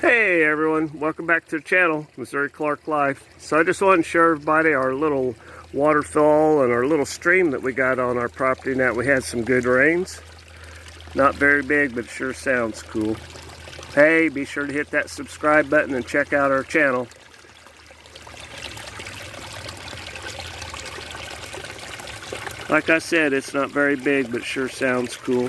Hey everyone, welcome back to the channel, Missouri Clark Life. So I just wanted to show everybody our little waterfall and our little stream that we got on our property now that we had some good rains. Not very big, but it sure sounds cool. Hey, be sure to hit that subscribe button and check out our channel. Like I said, it's not very big, but it sure sounds cool.